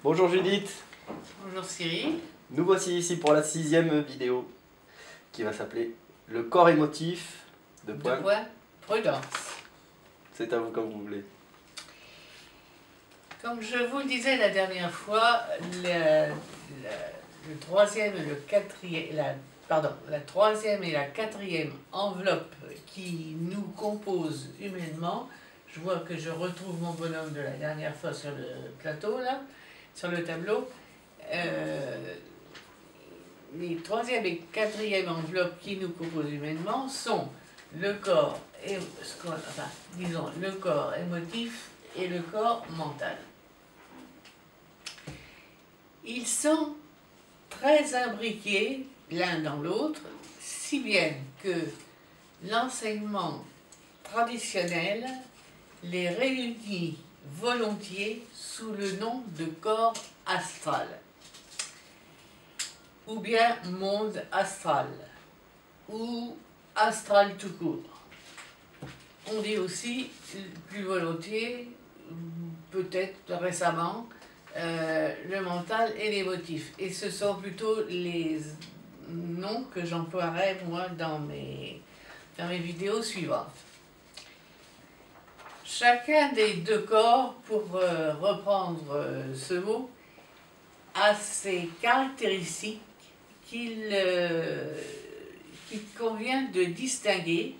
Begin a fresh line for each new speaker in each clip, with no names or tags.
Bonjour Judith,
Bonjour Cyril.
nous voici ici pour la 6e vidéo qui va s'appeler Le corps émotif de point.
Prudence.
C'est à vous comme vous voulez.
Comme je vous le disais la dernière fois, le troisième et le quatrième, la troisième et la quatrième enveloppe qui nous composent humainement, je vois que je retrouve mon bonhomme de la dernière fois sur le plateau, là, sur le tableau. Les troisième et quatrième enveloppes qui nous composent humainement sont le corps, disons le corps émotif et le corps mental. Ils sont très imbriqués l'un dans l'autre, si bien que l'enseignement traditionnel les réunit volontiers sous le nom de corps astral, ou bien monde astral, ou astral tout court. On dit aussi, plus volontiers, peut-être récemment, le mental et l'émotif. Et ce sont plutôt les noms que j'emploierai moi dans mes vidéos suivantes. Chacun des deux corps, pour reprendre ce mot, a ses caractéristiques qu'il convient de distinguer,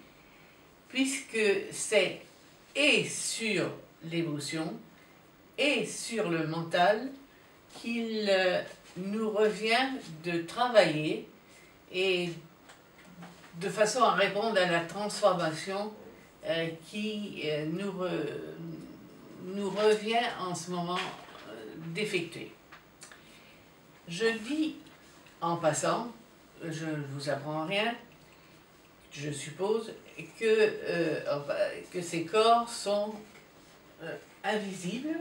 puisque c'est et sur l'émotion et sur le mental qu'il nous revient de travailler et de façon à répondre à la transformation qui nous revient en ce moment d'effectuer. Je dis en passant, je ne vous apprends rien, je suppose que ces corps sont invisibles.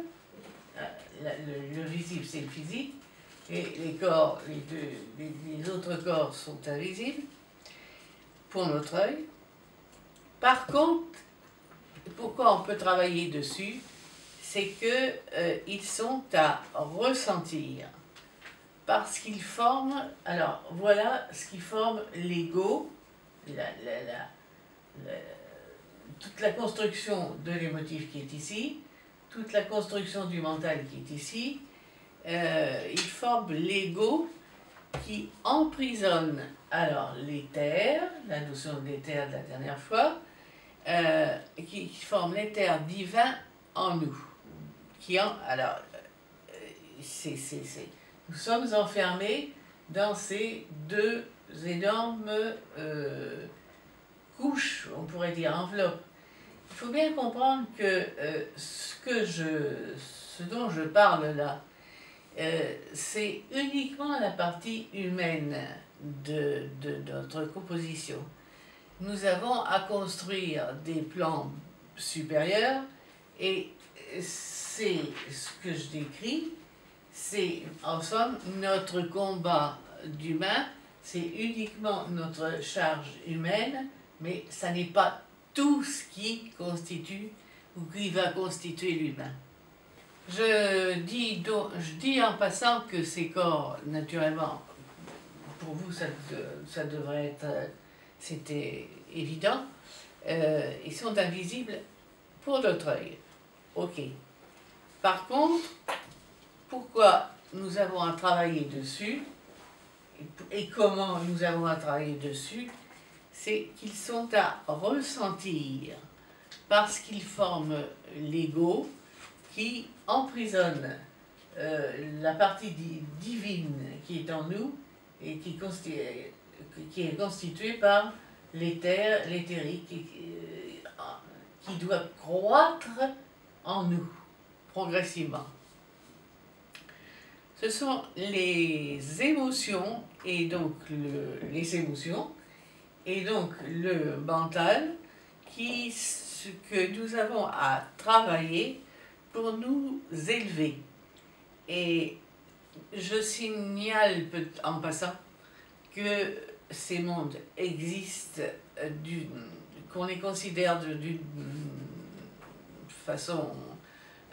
Le visible, c'est le physique, et les autres corps sont invisibles pour notre œil. Par contre, pourquoi on peut travailler dessus, c'est qu'ils sont à ressentir, parce qu'ils forment, alors voilà ce qui forme l'ego, toute la construction de l'émotif qui est ici, toute la construction du mental qui est ici. Ils forment l'ego qui emprisonne alors l'éther, la notion de l'éther de la dernière fois, qui forme l'éther divin en nous. Nous sommes enfermés dans ces deux énormes couches, on pourrait dire enveloppes. Il faut bien comprendre que ce dont je parle là, c'est uniquement la partie humaine de notre composition. Nous avons à construire des plans supérieurs, et c'est ce que je décris, c'est en somme notre combat d'humain, c'est uniquement notre charge humaine, mais ça n'est pas tout ce qui constitue ou qui va constituer l'humain. Je dis en passant que ces corps, naturellement, pour vous ça devrait être, c'était évident, ils sont invisibles pour notre œil. Ok. Par contre, pourquoi nous avons à travailler dessus, et comment nous avons à travailler dessus, c'est qu'ils sont à ressentir, parce qu'ils forment l'ego qui emprisonne la partie divine qui est en nous et qui est constituée par l'éther, l'éthérique, qui doit croître en nous progressivement. Ce sont les émotions et donc les émotions et donc le mental que nous avons à travailler pour nous élever. Et je signale en passant que ces mondes existent, qu'on les considère d'une façon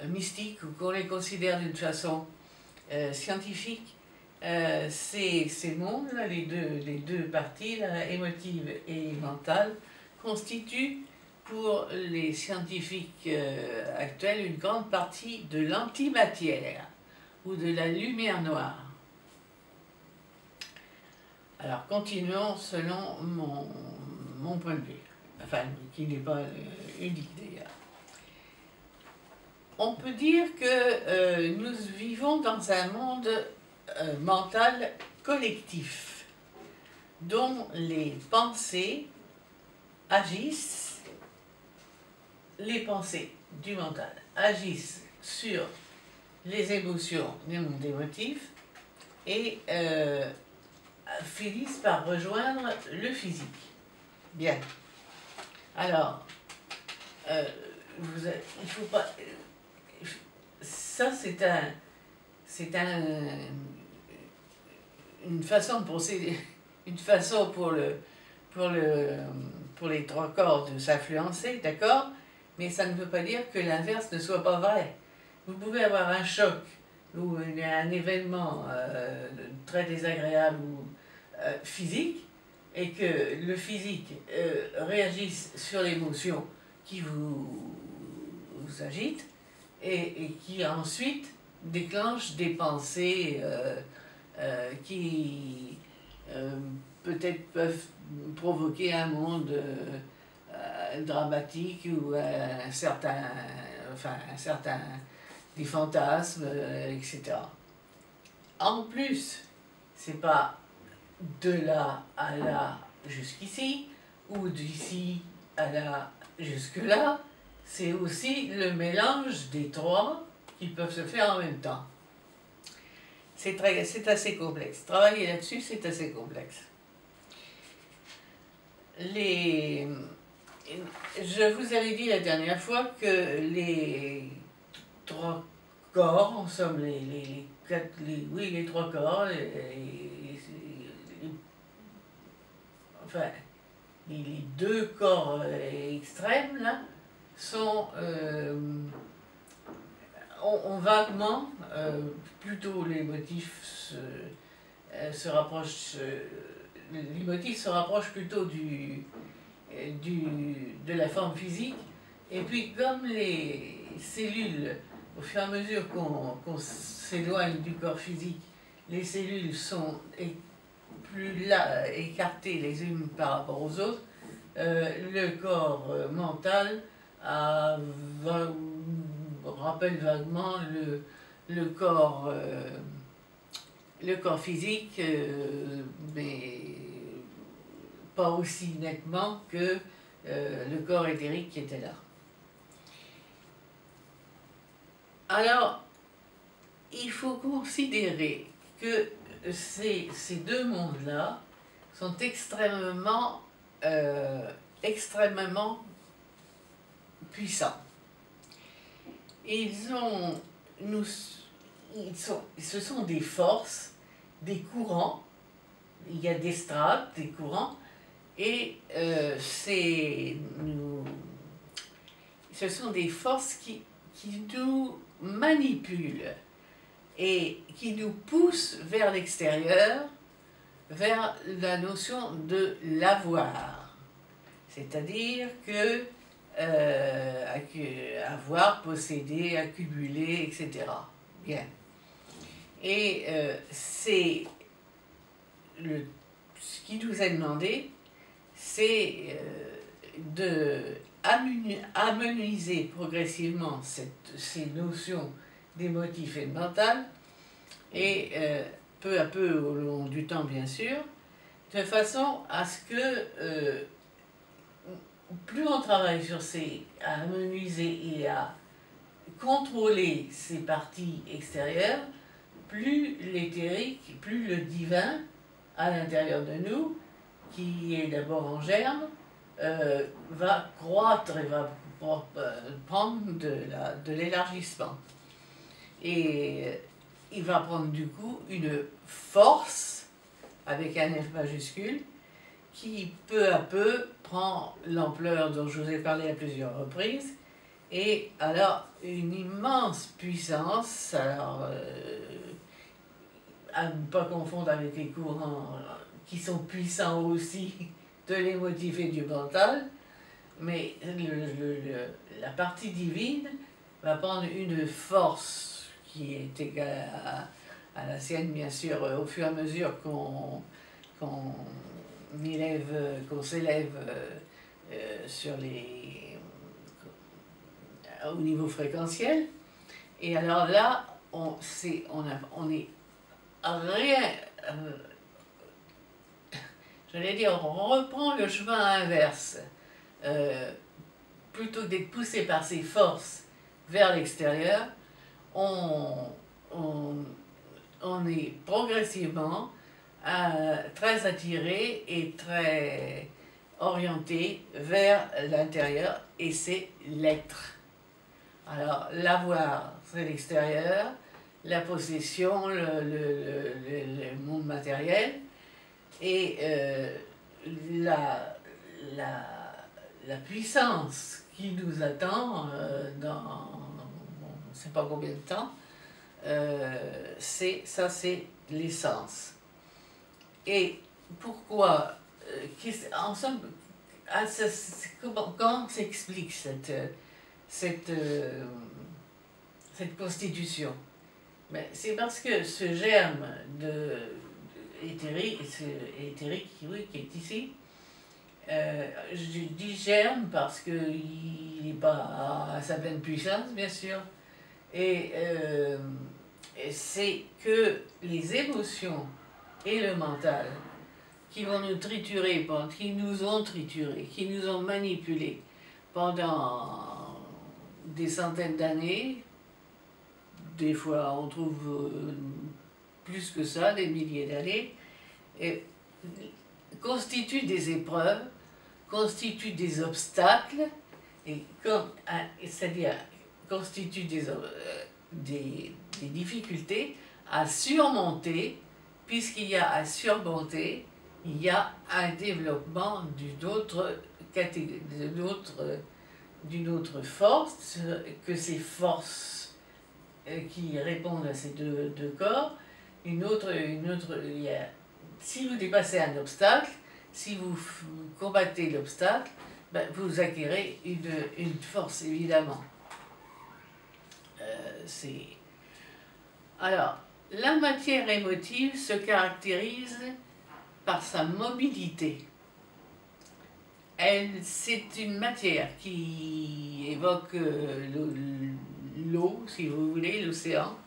mystique, ou qu'on les considère d'une façon scientifique, ces mondes-là, les deux parties, là, émotive et mentale, constituent pour les scientifiques actuels une grande partie de l'antimatière ou de la lumière noire. Alors continuons selon mon point de vue, enfin qui n'est pas unique d'ailleurs. On peut dire que nous vivons dans un monde mental collectif dont les pensées agissent, les pensées du mental agissent sur les émotions du monde émotif et finissent par rejoindre le physique. Bien. Alors, il faut pas... Ça, une façon de procéder, une façon pour les trois corps de s'influencer, d'accord? Mais ça ne veut pas dire que l'inverse ne soit pas vrai. Vous pouvez avoir un choc ou un événement très désagréable ou physique, et que le physique réagisse sur l'émotion qui vous agite, et qui ensuite déclenche des pensées qui peut-être peuvent provoquer un monde dramatique ou un certain des fantasmes, etc. En plus, c'est pas de là à là jusqu'ici, ou d'ici à là jusque-là, c'est aussi le mélange des trois qui peuvent se faire en même temps. C'est assez complexe. Travailler là-dessus, c'est assez complexe. Je vous avais dit la dernière fois que les trois corps, en somme, les trois corps, enfin, les deux corps extrêmes, là, ont vaguement, plutôt les motifs se rapprochent, les motifs se rapprochent plutôt de la forme physique, et puis comme les cellules, au fur et à mesure qu'on s'éloigne du corps physique, les cellules sont plus là, écartées les unes par rapport aux autres, le corps mental rappelle vaguement le corps physique, mais pas aussi nettement que le corps éthérique qui était là. Alors, il faut considérer que ces deux mondes-là sont extrêmement puissants. Ce sont des forces, des courants, il y a des strates, des courants, et ce sont des forces qui nous manipulent et qui nous poussent vers l'extérieur, vers la notion de l'avoir. C'est-à-dire que avoir, posséder, accumuler, etc. Bien. Et ce qui nous est demandé, c'est amenuiser progressivement ces notions d'émotif et de mental, et peu à peu au long du temps bien sûr, de façon à ce que plus on travaille sur à amenuiser et à contrôler ces parties extérieures, plus l'éthérique, plus le divin à l'intérieur de nous, qui est d'abord en germe, va croître et va prendre de l'élargissement. Et il va prendre du coup une force, avec un F majuscule, qui peu à peu prend l'ampleur dont je vous ai parlé à plusieurs reprises, et alors une immense puissance. Alors, à ne pas confondre avec les courants qui sont puissants aussi de l'émotif et du mental, mais la partie divine va prendre une force qui est égale à la sienne, bien sûr, au fur et à mesure qu'on s'élève sur au niveau fréquentiel. Et alors là, on est rien, j'allais dire, on reprend le chemin inverse. Plutôt que d'être poussé par ces forces vers l'extérieur, on est progressivement très attiré et très orienté vers l'intérieur, et c'est l'être. Alors, l'avoir, c'est l'extérieur, la possession, le monde matériel, et la puissance qui nous attend dans on ne sait pas combien de temps, c'est l'essence. Et pourquoi, en somme, comment s'explique cette constitution? C'est parce que ce germe éthérique, oui, qui est ici, je dis germe parce qu'il n'est pas à sa pleine puissance, bien sûr, et c'est que les émotions et le mental qui vont nous triturer, qui nous ont triturés, qui nous ont manipulés pendant des centaines d'années, des fois on trouve plus que ça, des milliers d'années, et constituent des épreuves, constituent des obstacles, c'est-à-dire constituent des difficultés à surmonter. Puisqu'il y a à surmonter, il y a un développement d'une autre force, que ces forces qui répondent à ces deux corps, si vous dépassez un obstacle, si vous combattez l'obstacle, vous acquérez une force, évidemment. Alors, la matière émotive se caractérise par sa mobilité. C'est une matière qui évoque l'eau, si vous voulez, l'océan.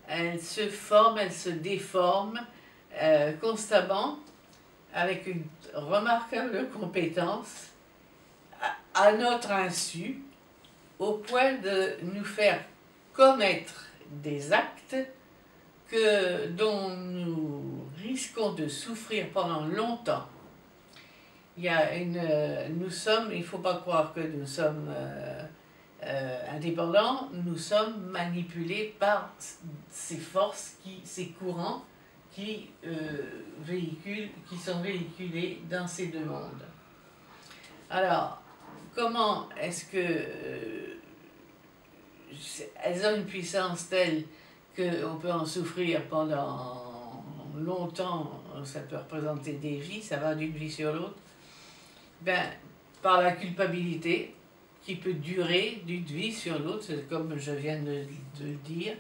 Elle se forme, elle se déforme constamment, avec une remarquable compétence, à notre insu, au point de nous faire commettre des actes dont nous risquons de souffrir pendant longtemps. Il ne faut pas croire que nous sommes indépendants, nous sommes manipulés par ces forces, ces courants qui sont véhiculés dans ces deux mondes. Alors, comment est-ce que elles ont une puissance telle qu'on peut en souffrir pendant longtemps? Ça peut représenter des vies, ça va d'une vie sur l'autre. Par la culpabilité qui peut durer d'une vie sur l'autre, comme je viens de le dire,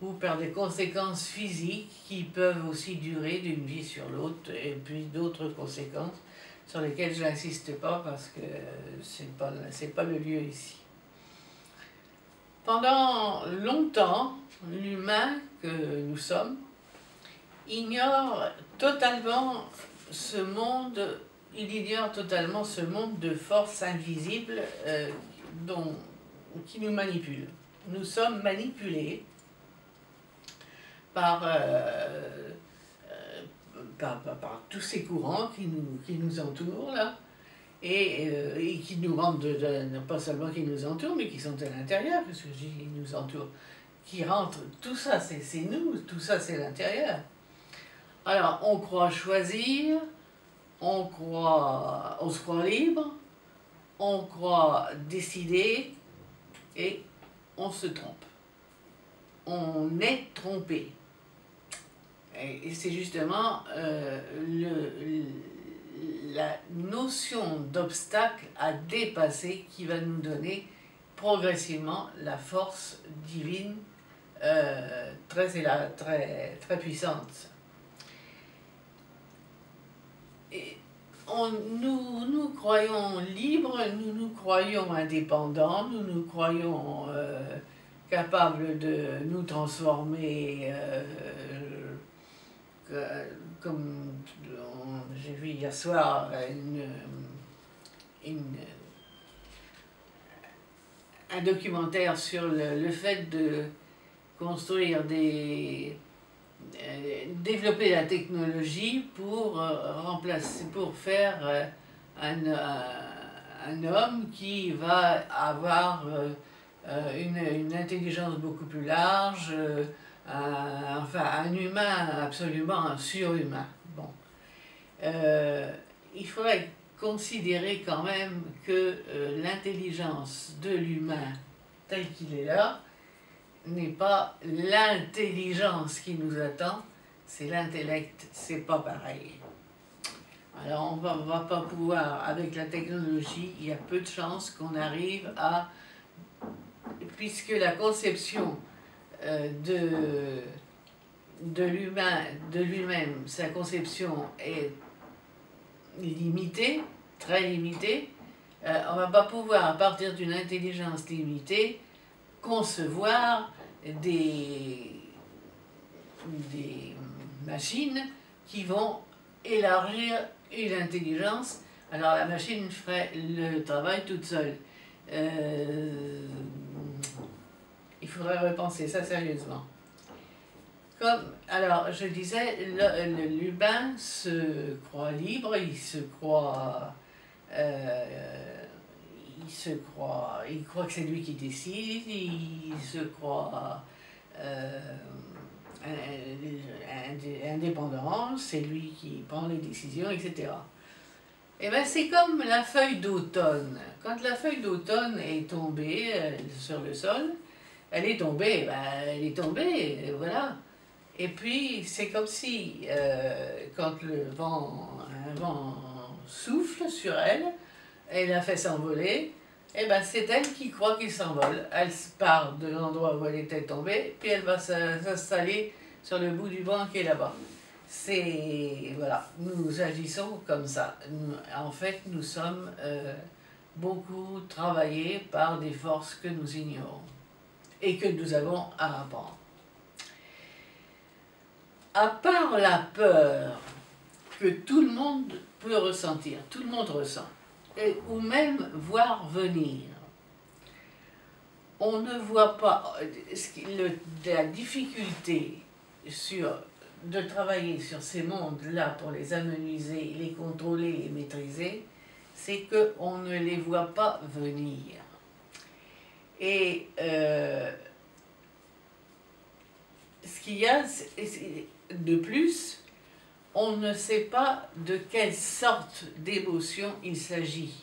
ou par des conséquences physiques qui peuvent aussi durer d'une vie sur l'autre, et puis d'autres conséquences sur lesquelles je n'insiste pas parce que c'est pas le lieu ici. Pendant longtemps, l'humain que nous sommes ignore totalement ce monde. Il ignore totalement ce monde de forces invisibles qui nous manipulent. Nous sommes manipulés par tous ces courants qui nous entourent là, et qui nous rendent, pas seulement qui nous entourent, mais qui sont à l'intérieur, parce que je dis ils nous entourent, qui rentrent, tout ça c'est nous, tout ça c'est l'intérieur. Alors on croit choisir, on se croit libre, on croit décider, et on se trompe. On est trompé. Et c'est justement la notion d'obstacle à dépasser qui va nous donner progressivement la force divine très puissante. Et nous croyons libres, nous croyons indépendants, nous croyons capables de nous transformer comme j'ai vu hier soir un documentaire sur le fait de construire développer la technologie pour faire un homme qui va avoir une intelligence beaucoup plus large, enfin un humain absolument surhumain. Bon. Il faudrait considérer quand même que l'intelligence de l'humain tel qu'il est là n'est pas l'intelligence qui nous attend, c'est l'intellect, c'est pas pareil. Alors on va pas pouvoir, avec la technologie, il y a peu de chances qu'on arrive à, puisque la conception de l'humain, de lui-même, sa conception est limitée, très limitée, on va pas pouvoir, à partir d'une intelligence limitée, concevoir des machines qui vont élargir une intelligence. Alors la machine ferait le travail toute seule. Il faudrait repenser ça sérieusement. Alors je disais, l'humain se croit libre, il croit que c'est lui qui décide, il se croit indépendant, c'est lui qui prend les décisions, etc. Et bien c'est comme la feuille d'automne. Quand la feuille d'automne est tombée sur le sol, elle est tombée, voilà. Et puis c'est comme si, quand un vent souffle sur elle, elle a fait s'envoler, et ben c'est elle qui croit qu'il s'envole. Elle part de l'endroit où elle était tombée, puis elle va s'installer sur le bout du banc qui est là-bas. Voilà, nous agissons comme ça. En fait, nous sommes beaucoup travaillés par des forces que nous ignorons et que nous avons à apprendre. À part la peur que tout le monde peut ressentir, tout le monde ressent, ou même voir venir. On ne voit pas la difficulté de travailler sur ces mondes-là pour les amenuiser, les contrôler, les maîtriser, c'est qu'on ne les voit pas venir. Et ce qu'il y a de plus, on ne sait pas de quelle sorte d'émotion il s'agit.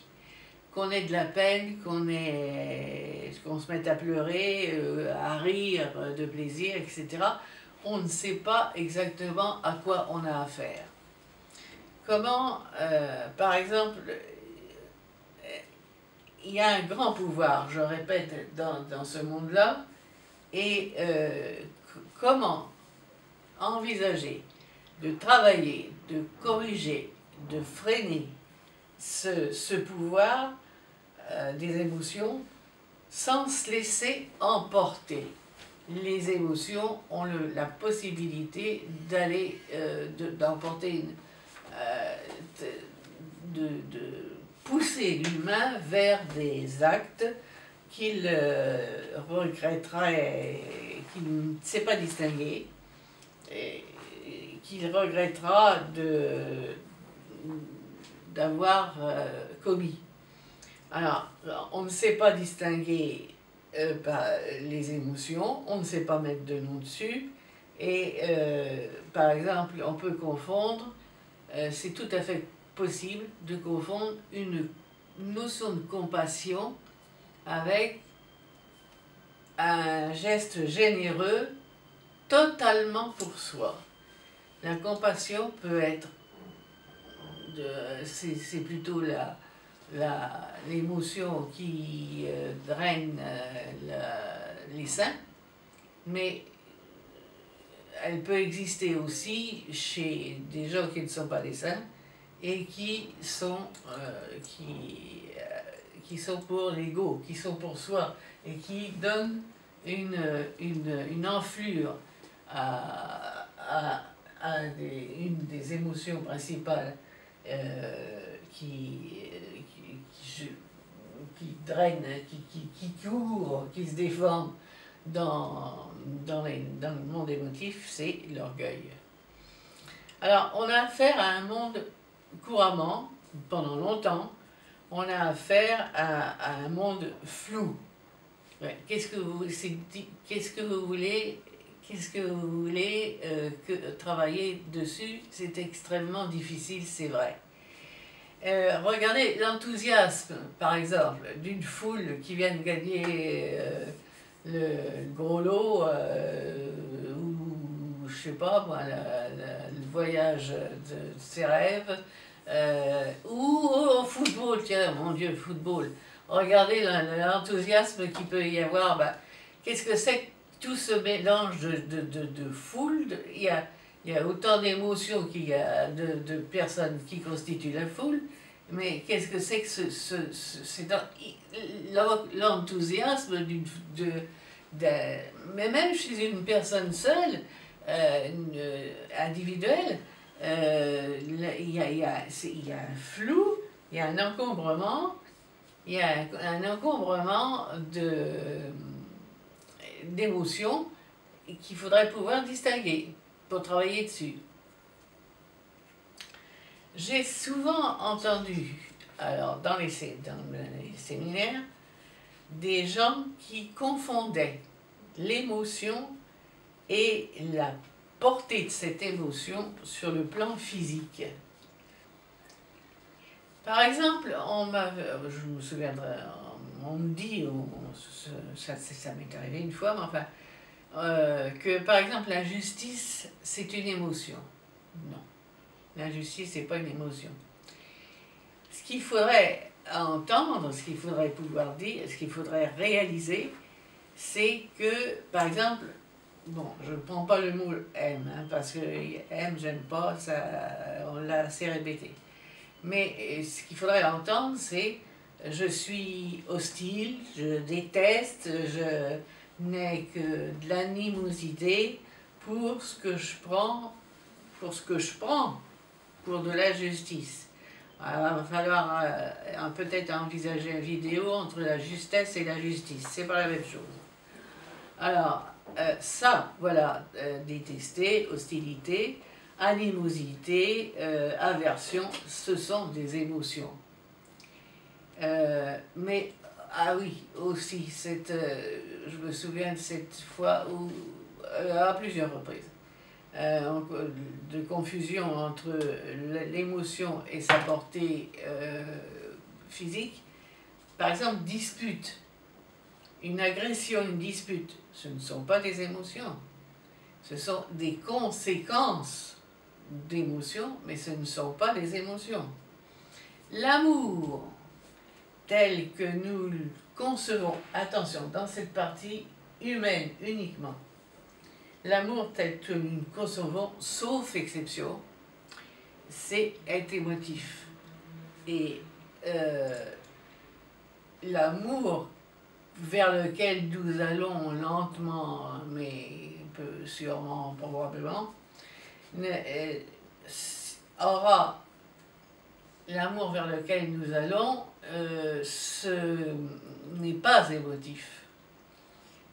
Qu'on ait de la peine, qu'on se mette à pleurer, à rire de plaisir, etc. On ne sait pas exactement à quoi on a affaire. Comment, par exemple, il y a un grand pouvoir, je répète, dans ce monde-là, et comment envisager de travailler, de corriger, de freiner ce pouvoir des émotions sans se laisser emporter. Les émotions ont la possibilité d'emporter, de pousser l'humain vers des actes qu'il regretterait, qu'il ne sait pas distinguer, et qu'il regrettera d'avoir commis. Alors, on ne sait pas distinguer les émotions, on ne sait pas mettre de nom dessus, et par exemple, on peut confondre, c'est tout à fait possible de confondre une notion de compassion avec un geste généreux totalement pour soi. La compassion peut être, c'est plutôt l'émotion qui draine les seins, mais elle peut exister aussi chez des gens qui ne sont pas des saints et qui sont pour l'ego, qui sont pour soi et qui donnent une enflure à une des émotions principales qui draine, qui court, qui se déforme dans le monde émotif, c'est l'orgueil. Alors, on a affaire à un monde couramment, pendant longtemps, on a affaire à un monde flou. Ouais. Qu'est-ce que vous voulez travailler dessus? C'est extrêmement difficile, c'est vrai. Regardez l'enthousiasme, par exemple, d'une foule qui vient de gagner le gros lot, ou je sais pas moi, le voyage de ses rêves, ou au football, tiens, mon Dieu, le football. Regardez l'enthousiasme qu'il peut y avoir. Ben, qu'est-ce que c'est que tout ce mélange de foule? Il y a autant d'émotions qu'il y a de personnes qui constituent la foule, mais qu'est-ce que c'est que c'est l'enthousiasme mais même chez une personne seule, individuelle, il y a un flou, il y a un encombrement, d'émotions qu'il faudrait pouvoir distinguer pour travailler dessus. J'ai souvent entendu, alors dans les séminaires, des gens qui confondaient l'émotion et la portée de cette émotion sur le plan physique. Par exemple, je me souviendrai, on me dit, ça m'est arrivé une fois, mais enfin, que par exemple l'injustice, c'est une émotion. Non, l'injustice, c'est pas une émotion. Ce qu'il faudrait entendre, ce qu'il faudrait pouvoir dire, ce qu'il faudrait réaliser, c'est que, par exemple, bon, je ne prends pas le mot aime, hein, parce que aime, j'aime pas, ça, on l'a assez répété. Mais ce qu'il faudrait entendre, c'est je suis hostile, je déteste, je n'ai que de l'animosité pour ce que je prends, pour de la justice. Alors, il va falloir peut-être envisager une vidéo entre la justesse et la justice, c'est pas la même chose. Alors, ça, voilà, détester, hostilité, animosité, aversion, ce sont des émotions. Mais, ah oui, aussi, je me souviens de cette fois où, à plusieurs reprises, de confusion entre l'émotion et sa portée physique. Par exemple, dispute. Une agression, une dispute, ce ne sont pas des émotions. Ce sont des conséquences d'émotions, mais ce ne sont pas des émotions. L'amour, tel que nous le concevons, attention, dans cette partie humaine uniquement, l'amour tel que nous le concevons, sauf exception, c'est être émotif. Et l'amour vers lequel nous allons lentement, mais sûrement, probablement, aura l'amour vers lequel nous allons, ce n'est pas émotif.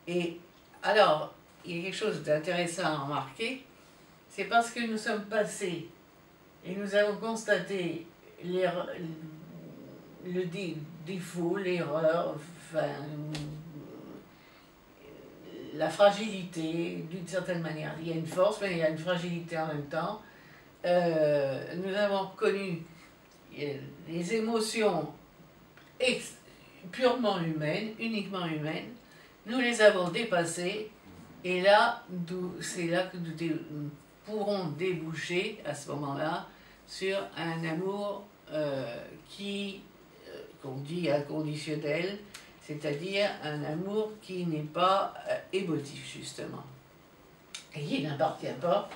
Et alors, il y a quelque chose d'intéressant à remarquer, c'est parce que nous sommes passés et nous avons constaté le défaut, l'erreur, enfin, la fragilité, d'une certaine manière. Il y a une force, mais il y a une fragilité en même temps. Nous avons connu les émotions purement humaines, uniquement humaines. Nous les avons dépassées, et là, c'est là que nous pourront déboucher à ce moment-là sur un amour qu'on dit inconditionnel, c'est-à-dire un amour qui n'est pas émotif, justement, et qui n'appartient pas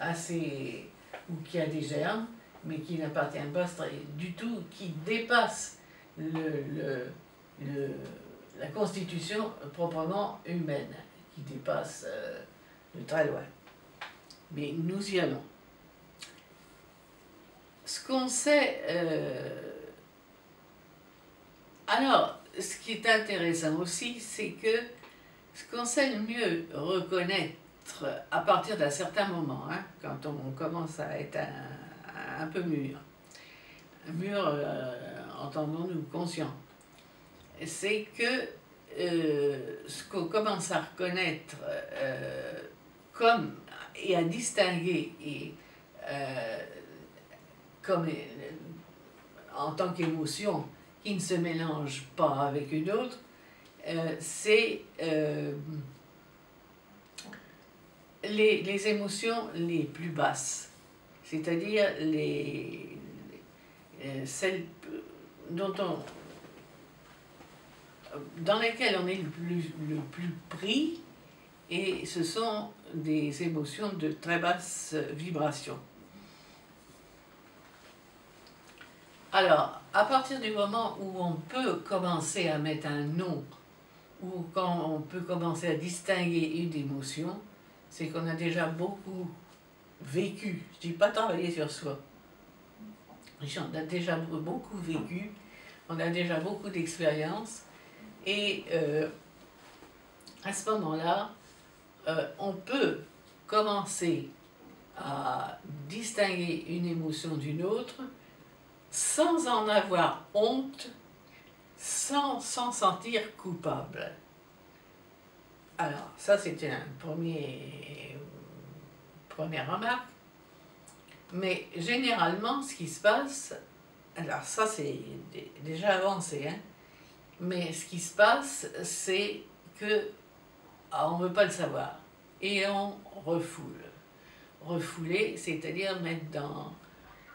à ces... ou qui a des germes, mais qui n'appartient pas du tout, qui dépasse la constitution proprement humaine, qui dépasse de très loin. Mais nous y allons. Ce qu'on sait... Alors, ce qui est intéressant aussi, c'est que ce qu'on sait le mieux reconnaître à partir d'un certain moment, hein, quand on commence à être un peu mûr, entendons-nous, conscient, c'est que ce qu'on commence à reconnaître comme et à distinguer comme en tant qu'émotion qui ne se mélange pas avec une autre, c'est les émotions les plus basses, c'est-à-dire celles dans lesquelles on est le plus pris, et ce sont des émotions de très basse vibration. Alors, à partir du moment où on peut commencer à mettre un nom, ou quand on peut commencer à distinguer une émotion, c'est qu'on a déjà beaucoup vécu. Je ne dis pas travailler sur soi. On a déjà beaucoup vécu, on a déjà beaucoup d'expérience, et à ce moment-là, on peut commencer à distinguer une émotion d'une autre sans en avoir honte, sans s'en sentir coupable. Alors, ça c'était une première remarque, mais généralement ce qui se passe, alors ça c'est déjà avancé, hein, mais ce qui se passe c'est que on ne veut pas le savoir et on refoule. Refouler, c'est-à-dire mettre dans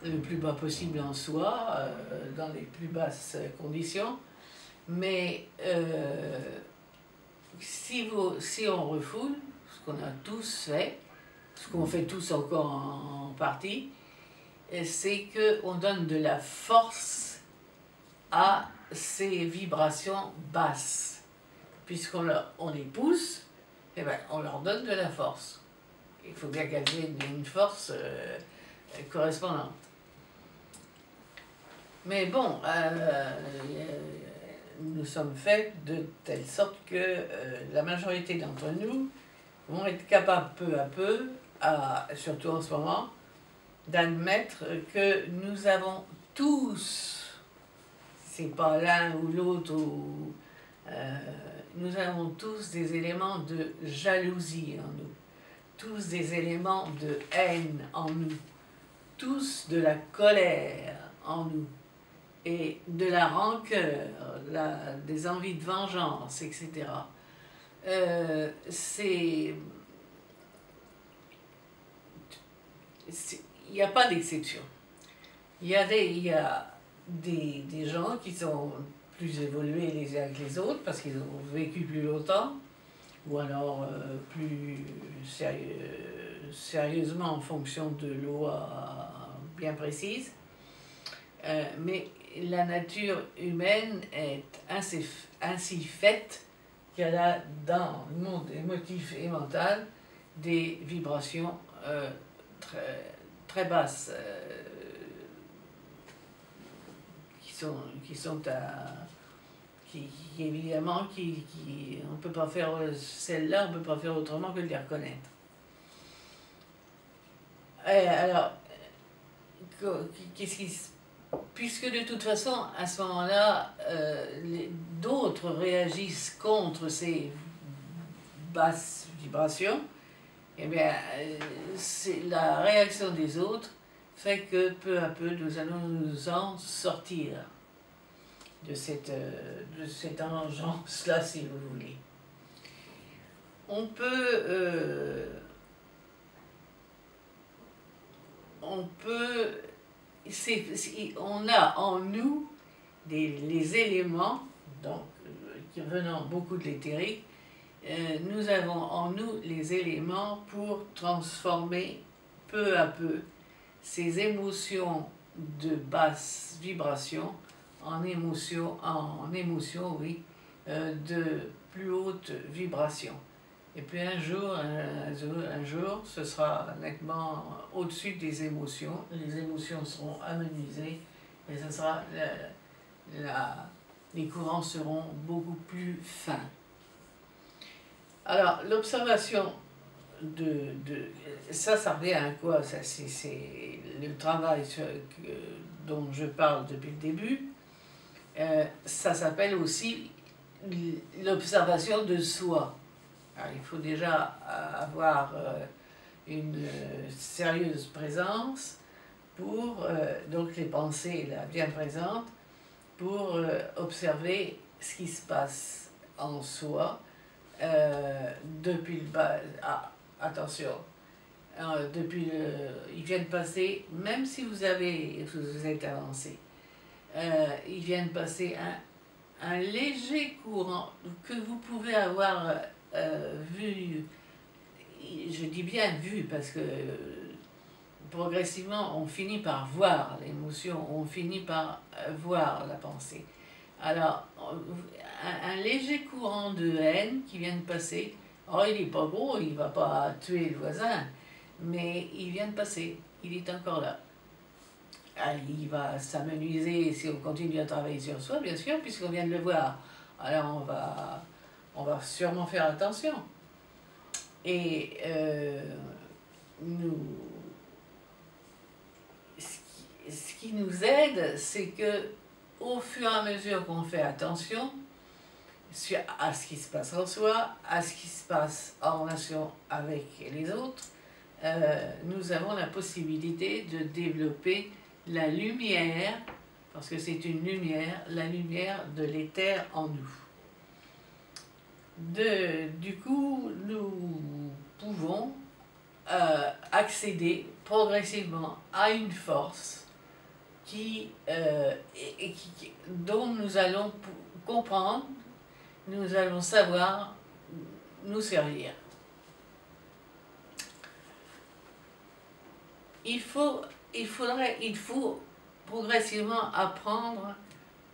le plus bas possible en soi, dans les plus basses conditions, mais si on refoule, ce qu'on a tous fait, ce qu'on fait tous encore en partie, c'est qu'on donne de la force à ces vibrations basses. Puisqu'on les pousse, eh ben, on leur donne de la force. Il faut bien qu'elles aient une force correspondante. Mais bon, nous sommes faits de telle sorte que la majorité d'entre nous vont être capables peu à peu, surtout en ce moment, d'admettre que nous avons tous, c'est pas l'un ou l'autre, nous avons tous des éléments de jalousie en nous, tous des éléments de haine en nous, tous de la colère en nous, et de la rancœur, des envies de vengeance, etc. Il n'y a pas d'exception. Il y a des gens qui sont plus évolués les uns que les autres parce qu'ils ont vécu plus longtemps, ou alors plus sérieusement en fonction de lois bien précises. Mais la nature humaine est ainsi faite qu'elle a dans le monde émotif et mental des vibrations très basses qui évidemment on ne peut pas faire celle-là, on ne peut pas faire autrement que de les reconnaître. Alors, qu'est-ce qui se... Puisque de toute façon, à ce moment-là, d'autres réagissent contre ces basses vibrations, eh bien, la réaction des autres fait que peu à peu, nous allons nous en sortir de cette engeance-là, si vous voulez. On peut on a en nous les éléments, donc venant beaucoup de l'éthérique, nous avons en nous les éléments pour transformer peu à peu ces émotions de basse vibration en émotions, oui, de plus haute vibration. Et puis un jour, ce sera nettement au-dessus des émotions. Les émotions seront amenuisées et ce sera les courants seront beaucoup plus fins. Alors, l'observation ça revient à quoi? C'est le travail dont je parle depuis le début. Ça s'appelle aussi l'observation de soi. Alors, il faut déjà avoir une sérieuse présence pour, donc les pensées là, bien présentes, pour observer ce qui se passe en soi depuis le bas. Ah, attention, ils viennent passer, même si vous êtes avancé, ils viennent passer un léger courant que vous pouvez avoir vu, je dis bien vu parce que progressivement on finit par voir l'émotion, on finit par voir la pensée. Alors, un léger courant de haine qui vient de passer, oh il n'est pas gros, il ne va pas tuer le voisin, mais il vient de passer, il est encore là. Il va s'amenuiser si on continue à travailler sur soi, bien sûr, puisqu'on vient de le voir. Alors on va sûrement faire attention. Et ce qui nous aide, c'est que au fur et à mesure qu'on fait attention à ce qui se passe en soi, à ce qui se passe en relation avec les autres, nous avons la possibilité de développer la lumière, parce que c'est une lumière, la lumière de l'éther en nous. Du coup, nous pouvons accéder progressivement à une force dont nous allons comprendre, nous allons savoir nous servir. Il faut progressivement apprendre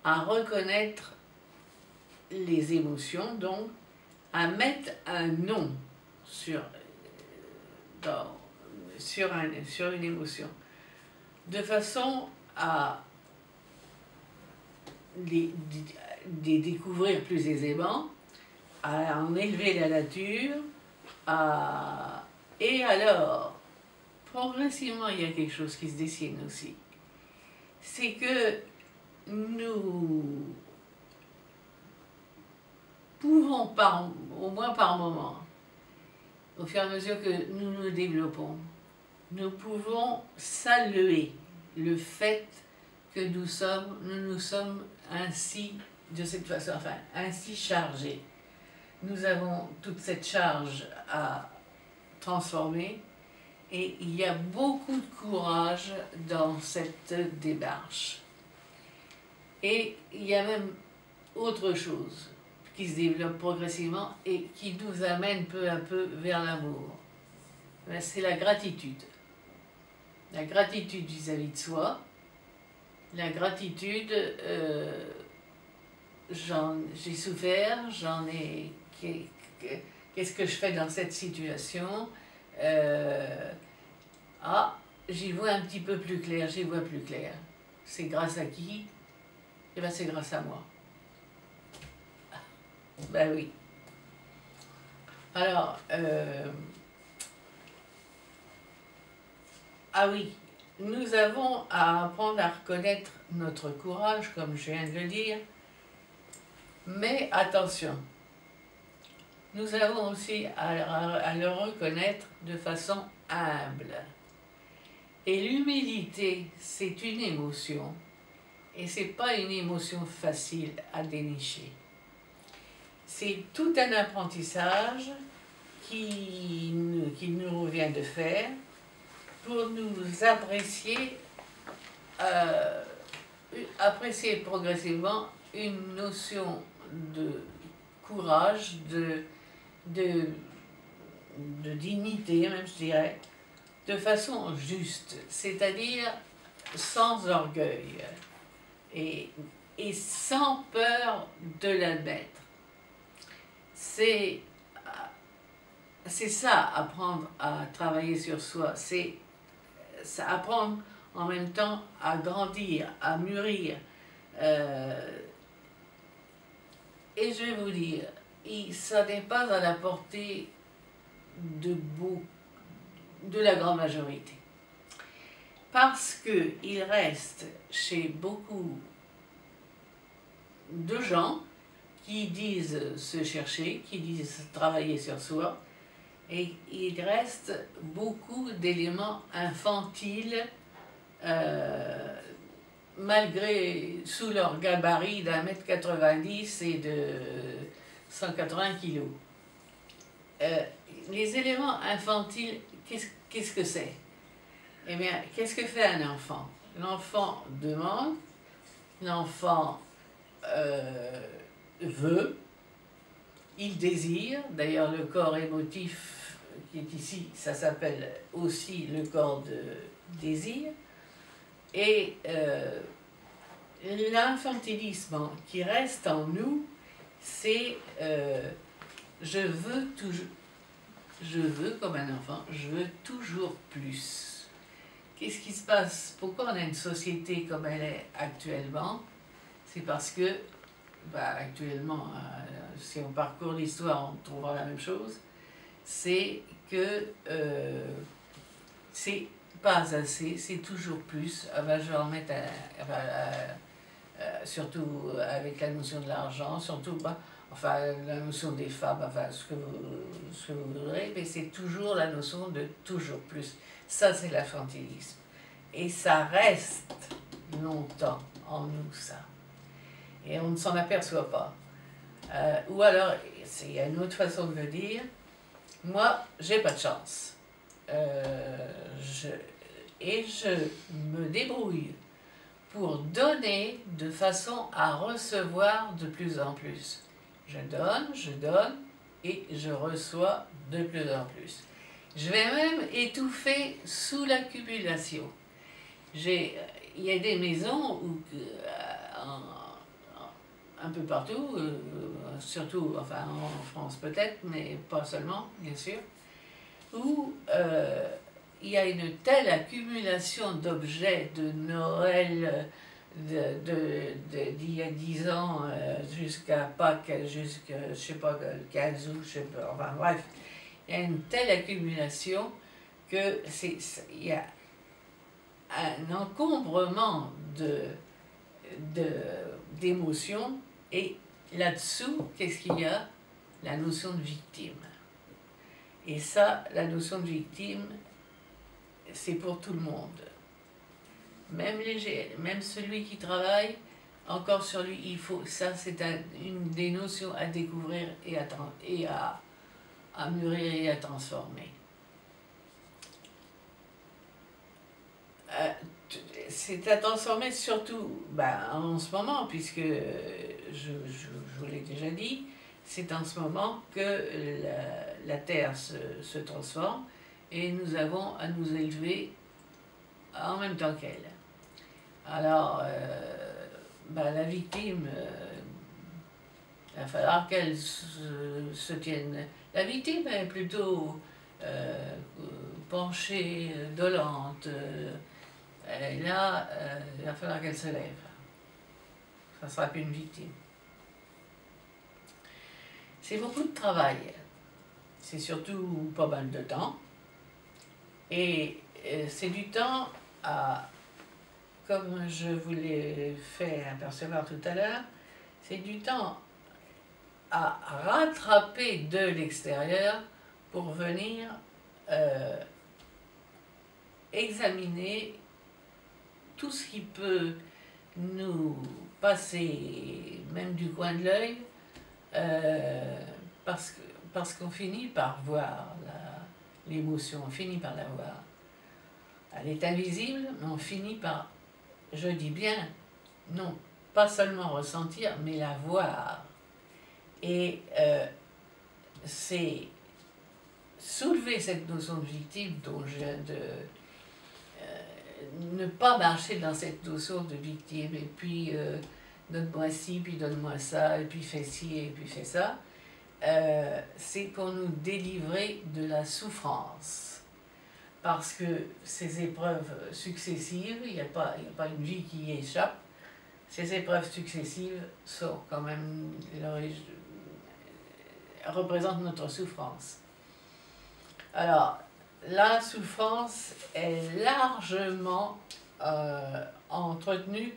à reconnaître les émotions, donc à mettre un nom sur une émotion, de façon à les découvrir plus aisément, à en élever la nature, et alors, progressivement, il y a quelque chose qui se dessine aussi. C'est que nous pouvons, au moins par moment, au fur et à mesure que nous nous développons, nous pouvons saluer le fait que nous nous sommes ainsi, de cette façon, enfin, ainsi chargés. Nous avons toute cette charge à transformer et il y a beaucoup de courage dans cette démarche. Et il y a même autre chose qui se développe progressivement et qui nous amène peu à peu vers l'amour. C'est la gratitude. La gratitude vis-à-vis de soi, la gratitude, j'ai souffert, qu'est-ce que je fais dans cette situation? J'y vois un petit peu plus clair, j'y vois plus clair. C'est grâce à qui? Eh bien, c'est grâce à moi. Ben oui. Alors, oui, nous avons à apprendre à reconnaître notre courage, comme je viens de le dire, mais attention, nous avons aussi à le reconnaître de façon humble. Et l'humilité, c'est une émotion, et ce n'est pas une émotion facile à dénicher. C'est tout un apprentissage qu'il nous revient de faire, pour nous apprécier progressivement une notion de courage, de dignité, même je dirais, de façon juste, c'est-à-dire sans orgueil et sans peur de l'admettre. C'est ça, apprendre à travailler sur soi, c'est apprendre en même temps à grandir, à mûrir. Et je vais vous dire, ça n'est pas à la portée de la grande majorité. Parce qu'il reste chez beaucoup de gens qui disent se chercher, qui disent travailler sur soi, et il reste beaucoup d'éléments infantiles, malgré, sous leur gabarit d'1,90 m et de 180 kg. Les éléments infantiles, qu'est-ce que c'est? Eh bien, qu'est-ce que fait un enfant? L'enfant demande, l'enfant veut, il désire. D'ailleurs, le corps émotif qui est ici, ça s'appelle aussi le corps de désir. Et l'infantilisme qui reste en nous, c'est je veux comme un enfant, je veux toujours plus. Qu'est-ce qui se passe? Pourquoi on a une société comme elle est actuellement? C'est parce que, actuellement, si on parcourt l'histoire, on trouvera la même chose. C'est que c'est pas assez, c'est toujours plus. Je vais en mettre surtout avec la notion de l'argent, surtout la notion des femmes, ce que vous voudrez, mais c'est toujours la notion de toujours plus. Ça, c'est l'infantilisme. Et ça reste longtemps en nous, ça. Et on ne s'en aperçoit pas. Ou alors, il y a une autre façon de le dire, moi, j'ai pas de chance. Je me débrouille pour donner de façon à recevoir de plus en plus. Je donne et je reçois de plus en plus. Je vais même étouffer sous l'accumulation. Il y a des maisons où, un peu partout, surtout en France peut-être, mais pas seulement, bien sûr, où il y a une telle accumulation d'objets de Noël, d'il y a 10 ans jusqu'à Pâques, jusqu'à, je sais pas, 15 août, je sais pas, bref, il y a une telle accumulation que il y a un encombrement d'émotions, et là-dessous, qu'est-ce qu'il y a? La notion de victime. Et ça, la notion de victime, c'est pour tout le monde. Même celui qui travaille, encore sur lui, il faut, ça c'est une des notions à découvrir et à mûrir et à transformer. C'est à transformer surtout en ce moment, puisque je vous l'ai déjà dit, c'est en ce moment que la Terre se transforme et nous avons à nous élever en même temps qu'elle. Alors, la victime, il va falloir qu'elle se tienne. La victime est plutôt penchée, dolente. Et là, il va falloir qu'elle se lève. Ça ne sera plus une victime. C'est beaucoup de travail. C'est surtout pas mal de temps. Et c'est du temps à, comme je vous l'ai fait apercevoir tout à l'heure, c'est du temps à rattraper de l'extérieur pour venir examiner tout ce qui peut nous passer, même du coin de l'œil, parce qu'on finit par voir l'émotion, on finit par la voir. Elle est invisible, mais on finit par, je dis bien, non, pas seulement ressentir, mais la voir. Et c'est soulever cette notion de victime dont je viens de ne pas marcher dans cette notion de victime, et puis donne-moi ci, puis donne-moi ça, et puis fais ci, et puis fais ça, c'est pour nous délivrer de la souffrance. Parce que ces épreuves successives, il n'y a pas une vie qui y échappe, ces épreuves successives sont quand même, représentent notre souffrance. Alors, la souffrance est largement entretenue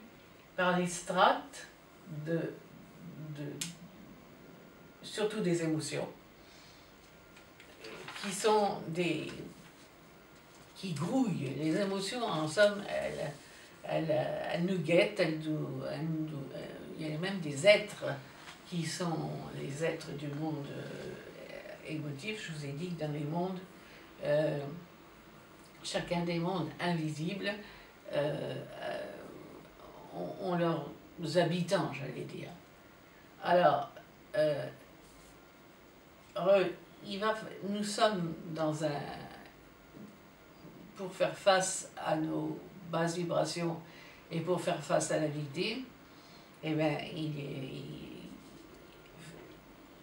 par les strates surtout des émotions, qui grouillent. Les émotions, en somme, elles nous guettent, il y a même des êtres qui sont les êtres du monde émotif. Je vous ai dit que dans les mondes, chacun des mondes invisibles ont leurs habitants, j'allais dire. Alors, nous sommes pour faire face à nos basses vibrations et pour faire face à la victime, eh bien,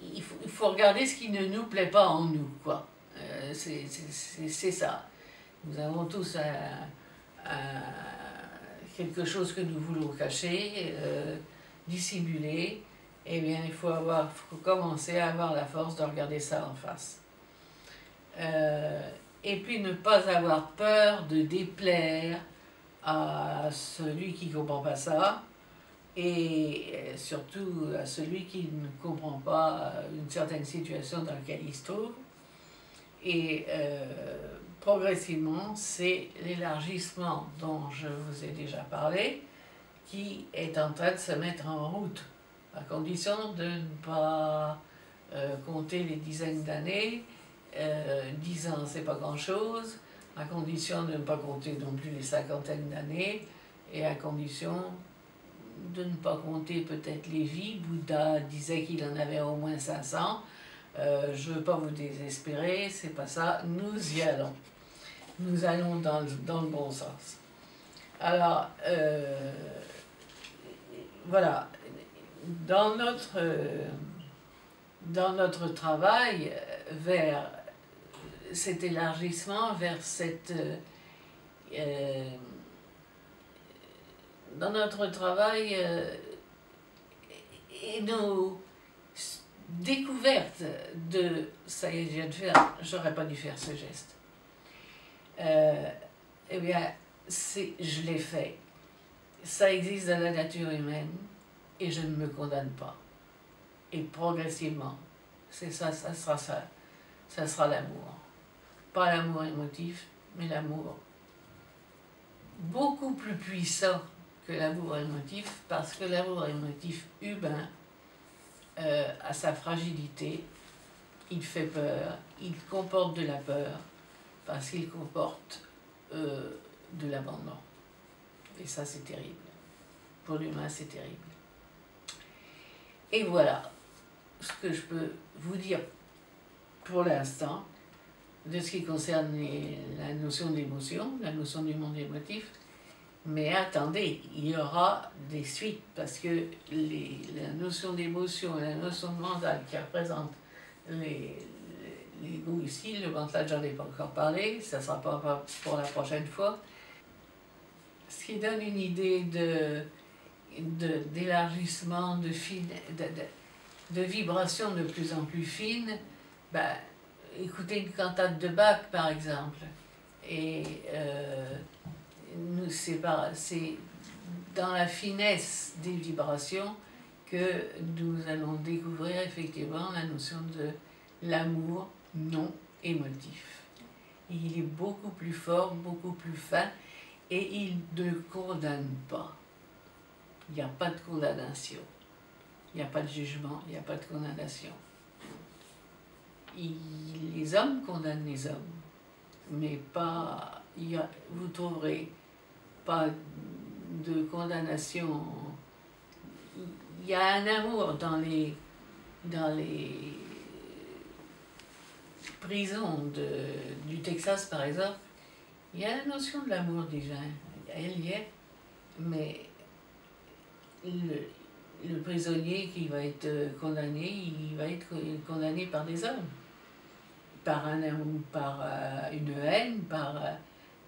il faut regarder ce qui ne nous plaît pas en nous, quoi. C'est ça. Nous avons tous quelque chose que nous voulons cacher, dissimuler. Eh bien, il faut commencer à avoir la force de regarder ça en face. Et puis ne pas avoir peur de déplaire à celui qui ne comprend pas ça, et surtout à celui qui ne comprend pas une certaine situation dans laquelle il se trouve. Et progressivement, c'est l'élargissement dont je vous ai déjà parlé qui est en train de se mettre en route, à condition de ne pas compter les dizaines d'années. 10 ans, c'est pas grand-chose, à condition de ne pas compter non plus les cinquantaines d'années, et à condition de ne pas compter peut-être les vies. Bouddha disait qu'il en avait au moins 500. Je ne veux pas vous désespérer, c'est pas ça, nous y allons. Nous allons dans le bon sens. Alors, voilà, dans notre travail vers cet élargissement, vers dans notre travail et nos découvertes de ça y est, je viens de faire, j'aurais pas dû faire ce geste. Eh bien, je l'ai fait. Ça existe dans la nature humaine et je ne me condamne pas. Et progressivement, c'est ça, ça sera ça. Ça sera l'amour. Pas l'amour émotif, mais l'amour beaucoup plus puissant que l'amour émotif, parce que l'amour émotif humain a sa fragilité, il fait peur, il comporte de la peur, parce qu'il comporte de l'abandon. Et ça, c'est terrible. Pour l'humain, c'est terrible. Et voilà ce que je peux vous dire pour l'instant de ce qui concerne la notion d'émotion, la notion du monde émotif. Mais attendez, il y aura des suites, parce que la notion d'émotion et la notion de mental qui représente l'ego ici, le mental, j'en ai pas encore parlé, ça ne sera pas pour la prochaine fois. Ce qui donne une idée d'élargissement, de vibrations de plus en plus fines, ben, écoutez une cantate de Bach par exemple, et c'est dans la finesse des vibrations que nous allons découvrir effectivement la notion de l'amour non émotif. Il est beaucoup plus fort, beaucoup plus fin, et il ne condamne pas. Il n'y a pas de condamnation, il n'y a pas de jugement, il n'y a pas de condamnation. Les hommes condamnent les hommes, mais pas vous trouverez pas de condamnation. Il y a un amour dans les prisons du Texas, par exemple. Il y a la notion de l'amour déjà, elle y est, mais le prisonnier qui va être condamné, il va être condamné par des hommes, par un amour, par une haine,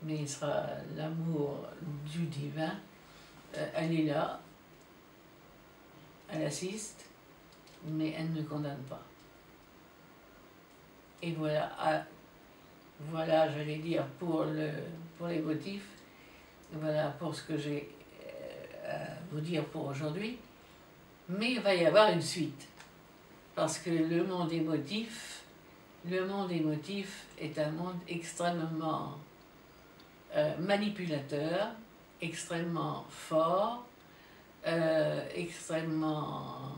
mais il sera l'amour du divin. Elle est là, elle assiste, mais elle ne condamne pas. Et voilà, voilà, j'allais dire, pour les motifs, voilà pour ce que j'ai à vous dire pour aujourd'hui. Mais il va y avoir une suite, parce que le monde émotif est un monde extrêmement manipulateur, extrêmement fort, extrêmement...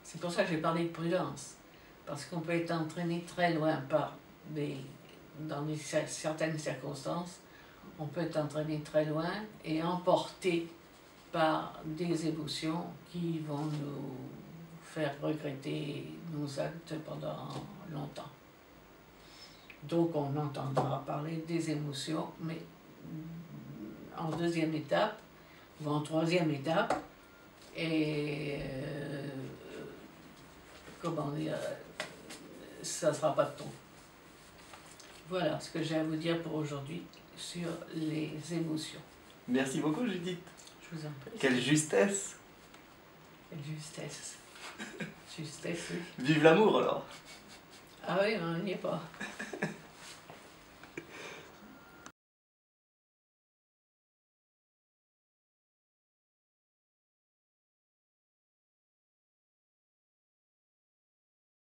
C'est pour ça que j'ai parlé de prudence, parce qu'on peut être entraîné très loin dans certaines circonstances, on peut être entraîné très loin et emporté par des émotions qui vont nous faire regretter nos actes pendant longtemps. Donc on entendra parler des émotions, mais en deuxième étape, ou en troisième étape, et comment dire, ça ne sera pas de ton. Voilà ce que j'ai à vous dire pour aujourd'hui sur les émotions.
Merci beaucoup, Judith.
Je vous en prie.
Quelle justesse.
Quelle justesse. Justesse, oui.
Vive l'amour alors.
Ah oui, on n'y est pas.